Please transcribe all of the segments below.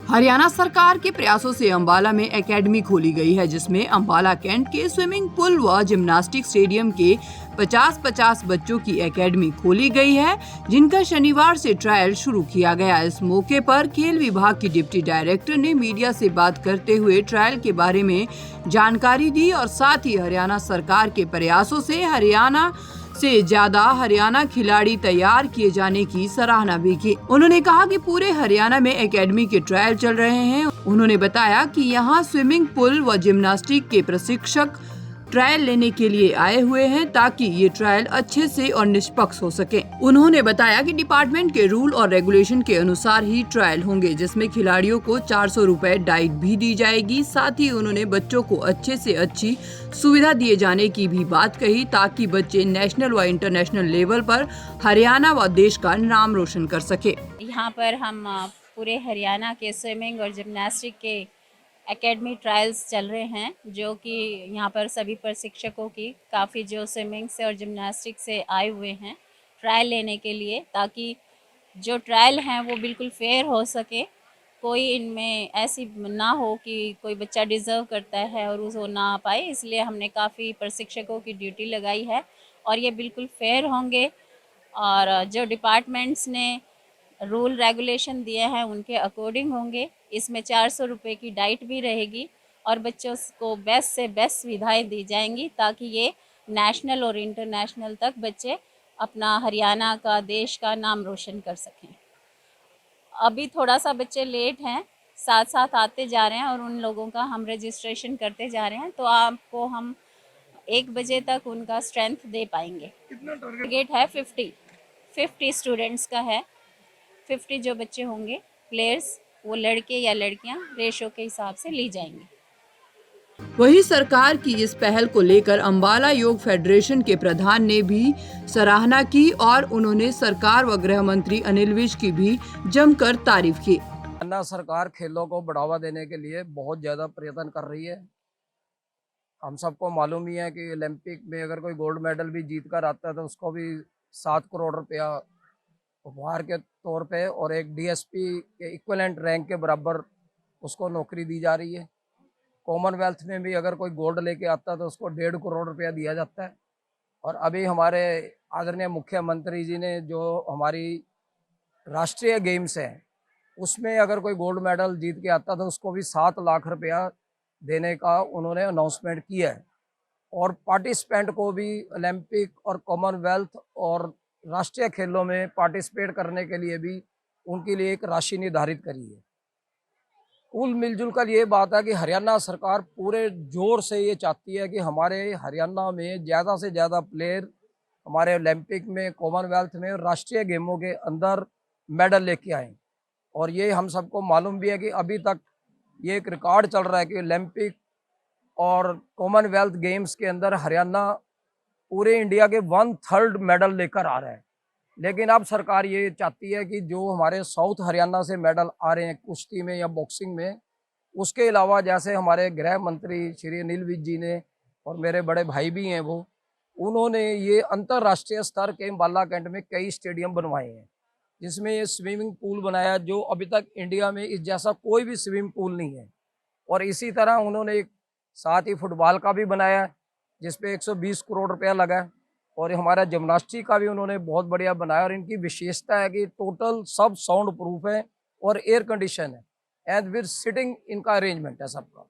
हरियाणा सरकार के प्रयासों से अंबाला में एकेडमी खोली गई है, जिसमें अंबाला कैंट के स्विमिंग पूल व जिम्नास्टिक स्टेडियम के 50-50 बच्चों की एकेडमी खोली गई है, जिनका शनिवार से ट्रायल शुरू किया गया। इस मौके पर खेल विभाग की डिप्टी डायरेक्टर ने मीडिया से बात करते हुए ट्रायल के बारे में जानकारी दी और साथ ही हरियाणा सरकार के प्रयासों से हरियाणा से ज्यादा हरियाणा खिलाड़ी तैयार किए जाने की सराहना भी की। उन्होंने कहा कि पूरे हरियाणा में एकेडमी के ट्रायल चल रहे हैं। उन्होंने बताया कि यहां स्विमिंग पूल व जिम्नास्टिक के प्रशिक्षक ट्रायल लेने के लिए आए हुए हैं, ताकि ये ट्रायल अच्छे से और निष्पक्ष हो सके। उन्होंने बताया कि डिपार्टमेंट के रूल और रेगुलेशन के अनुसार ही ट्रायल होंगे, जिसमें खिलाड़ियों को 400 रुपए डाइट भी दी जाएगी। साथ ही उन्होंने बच्चों को अच्छे से अच्छी सुविधा दिए जाने की भी बात कही, ताकि बच्चे नेशनल व इंटरनेशनल लेवल पर हरियाणा व देश का नाम रोशन कर सके। यहाँ पर हम पूरे हरियाणा के स्विमिंग और जिम्नास्टिक के एकेडमी ट्रायल्स चल रहे हैं, जो कि यहाँ पर सभी प्रशिक्षकों की काफ़ी जो स्विमिंग से और जिम्नास्टिक से आए हुए हैं ट्रायल लेने के लिए, ताकि जो ट्रायल हैं वो बिल्कुल फेयर हो सके। कोई इनमें ऐसी ना हो कि कोई बच्चा डिज़र्व करता है और उसको ना पाए, इसलिए हमने काफ़ी प्रशिक्षकों की ड्यूटी लगाई है और ये बिल्कुल फेयर होंगे। और जो डिपार्टमेंट्स ने रूल रेगुलेशन दिए हैं उनके अकॉर्डिंग होंगे। इसमें 400 रुपये की डाइट भी रहेगी और बच्चों को बेस्ट से बेस्ट सुविधाएं दी जाएंगी, ताकि ये नेशनल और इंटरनेशनल तक बच्चे अपना हरियाणा का, देश का नाम रोशन कर सकें। अभी थोड़ा सा बच्चे लेट हैं, साथ साथ आते जा रहे हैं और उन लोगों का हम रजिस्ट्रेशन करते जा रहे हैं, तो आपको हम 1 बजे तक उनका स्ट्रेंथ दे पाएंगे। टारगेट है 50 स्टूडेंट्स का है। 50 जो बच्चे होंगे प्लेयर्स, वो लड़के या लड़कियां रेशो के हिसाब से ली जाएंगी। वहीं सरकार की इस पहल को लेकर अंबाला योग फेडरेशन के प्रधान ने भी सराहना की और उन्होंने सरकार व गृह मंत्री अनिल विज की भी जमकर तारीफ की। हरियाणा सरकार खेलों को बढ़ावा देने के लिए बहुत ज़्यादा प्रयत्न कर रही है। हम सबको मालूम ही है कि ओलंपिक में अगर कोई गोल्ड मेडल भी जीत कर आता है तो उसको भी 7 करोड़ रुपया उपहार के तौर पे और एक डीएसपी के इक्विवेलेंट रैंक के बराबर उसको नौकरी दी जा रही है। कॉमनवेल्थ में भी अगर कोई गोल्ड लेके आता है तो उसको 1.5 करोड़ रुपया दिया जाता है। और अभी हमारे आदरणीय मुख्यमंत्री जी ने जो हमारी राष्ट्रीय गेम्स है उसमें अगर कोई गोल्ड मेडल जीत के आता तो उसको भी 7 लाख रुपया देने का उन्होंने अनाउंसमेंट किया है। और पार्टिसिपेंट को भी ओलंपिक और कॉमनवेल्थ और राष्ट्रीय खेलों में पार्टिसिपेट करने के लिए भी उनके लिए एक राशि निर्धारित करी है। कुल मिलजुल कर ये बात है कि हरियाणा सरकार पूरे जोर से ये चाहती है कि हमारे हरियाणा में ज़्यादा से ज़्यादा प्लेयर हमारे ओलंपिक में, कॉमनवेल्थ में और राष्ट्रीय गेमों के अंदर मेडल लेके आए। और ये हम सबको मालूम भी है कि अभी तक ये एक रिकॉर्ड चल रहा है कि ओलंपिक और कॉमनवेल्थ गेम्स के अंदर हरियाणा पूरे इंडिया के 1/3 मेडल लेकर आ रहा है। लेकिन अब सरकार ये चाहती है कि जो हमारे साउथ हरियाणा से मेडल आ रहे हैं कुश्ती में या बॉक्सिंग में, उसके अलावा जैसे हमारे गृह मंत्री श्री अनिल विज जी ने और मेरे बड़े भाई भी हैं वो, उन्होंने ये अंतर्राष्ट्रीय स्तर के अंबाला कैंट में कई स्टेडियम बनवाए हैं, जिसमें ये स्विमिंग पूल बनाया जो अभी तक इंडिया में इस जैसा कोई भी स्विमिंग पूल नहीं है। और इसी तरह उन्होंने एक साथ ही फुटबॉल का भी बनाया है जिसपे 120 करोड़ रुपया लगा है। और हमारा जिम्नास्टिक का भी उन्होंने बहुत बढ़िया बनाया और इनकी विशेषता है कि टोटल सब साउंड प्रूफ है और एयर कंडीशन है एंड विद सिटिंग इनका अरेंजमेंट है सबका।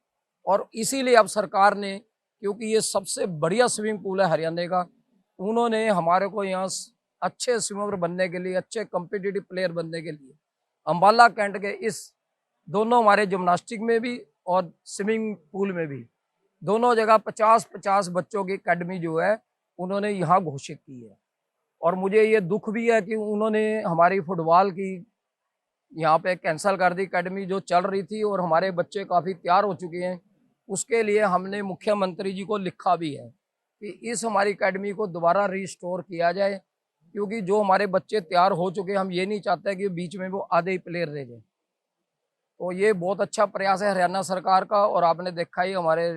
और इसीलिए अब सरकार ने, क्योंकि ये सबसे बढ़िया स्विमिंग पूल है हरियाणा का, उन्होंने हमारे को यहाँ अच्छे स्विमर बनने के लिए, अच्छे कम्पिटिटिव प्लेयर बनने के लिए अंबाला कैंट के इस दोनों हमारे जिम्नास्टिक में भी और स्विमिंग पूल में भी दोनों जगह 50-50 बच्चों की अकेडमी जो है उन्होंने यहाँ घोषित की है। और मुझे ये दुख भी है कि उन्होंने हमारी फुटबॉल की यहाँ पे कैंसिल कर दी अकेडमी जो चल रही थी, और हमारे बच्चे काफ़ी तैयार हो चुके हैं। उसके लिए हमने मुख्यमंत्री जी को लिखा भी है कि इस हमारी अकेडमी को दोबारा रिस्टोर किया जाए, क्योंकि जो हमारे बच्चे तैयार हो चुके हैं हम ये नहीं चाहते कि बीच में वो आधे ही प्लेयर रह जाए। तो ये बहुत अच्छा प्रयास है हरियाणा सरकार का। और आपने देखा ही हमारे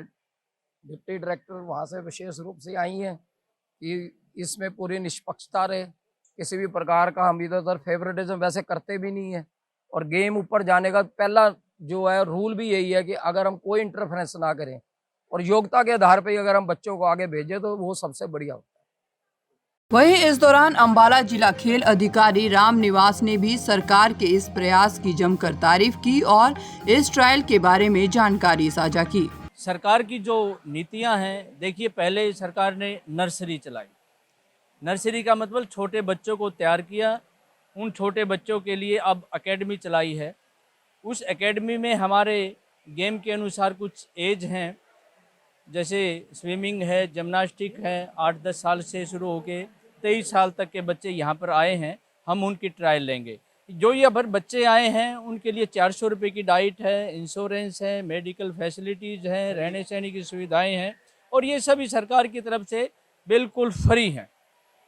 डिप्टी डायरेक्टर वहाँ से विशेष रूप से आई हैं कि इसमें पूरी निष्पक्षता रहे, किसी भी प्रकार का हम इधर उधर फेवरेटिज्म वैसे करते भी नहीं है। और गेम ऊपर जाने का पहला जो है रूल भी यही है कि अगर हम कोई इंटरफेरेंस ना करें और योग्यता के आधार पे अगर हम बच्चों को आगे भेजें तो वो सबसे बढ़िया होता है। वहीं इस दौरान अंबाला जिला खेल अधिकारी राम निवास ने भी सरकार के इस प्रयास की जमकर तारीफ की और इस ट्रायल के बारे में जानकारी साझा की। सरकार की जो नीतियां हैं, देखिए पहले सरकार ने नर्सरी चलाई। नर्सरी का मतलब छोटे बच्चों को तैयार किया, उन छोटे बच्चों के लिए अब एकेडमी चलाई है। उस एकेडमी में हमारे गेम के अनुसार कुछ एज हैं, जैसे स्विमिंग है, जिम्नास्टिक है, 8-10 साल से शुरू होके 23 साल तक के बच्चे यहाँ पर आए हैं। हम उनकी ट्रायल लेंगे। जो ये पर बच्चे आए हैं उनके लिए 400 रुपये की डाइट है, इंश्योरेंस है, मेडिकल फैसिलिटीज़ हैं, रहने सहने की सुविधाएं हैं और ये सभी सरकार की तरफ से बिल्कुल फ्री हैं।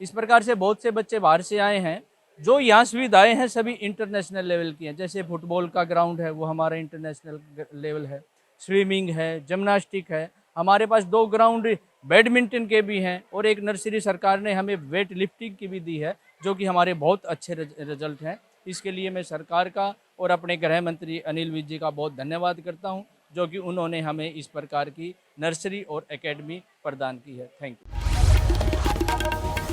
इस प्रकार से बहुत से बच्चे बाहर से आए हैं। जो यहाँ सुविधाएं हैं सभी इंटरनेशनल लेवल की हैं। जैसे फुटबॉल का ग्राउंड है वो हमारा इंटरनेशनल लेवल है, स्विमिंग है, जिम्नास्टिक है, हमारे पास 2 ग्राउंड बैडमिंटन के भी हैं और एक नर्सरी सरकार ने हमें वेट लिफ्टिंग की भी दी है, जो कि हमारे बहुत अच्छे रिजल्ट हैं। इसके लिए मैं सरकार का और अपने गृह मंत्री अनिल विज जी का बहुत धन्यवाद करता हूं, जो कि उन्होंने हमें इस प्रकार की नर्सरी और एकेडमी प्रदान की है। Thank you.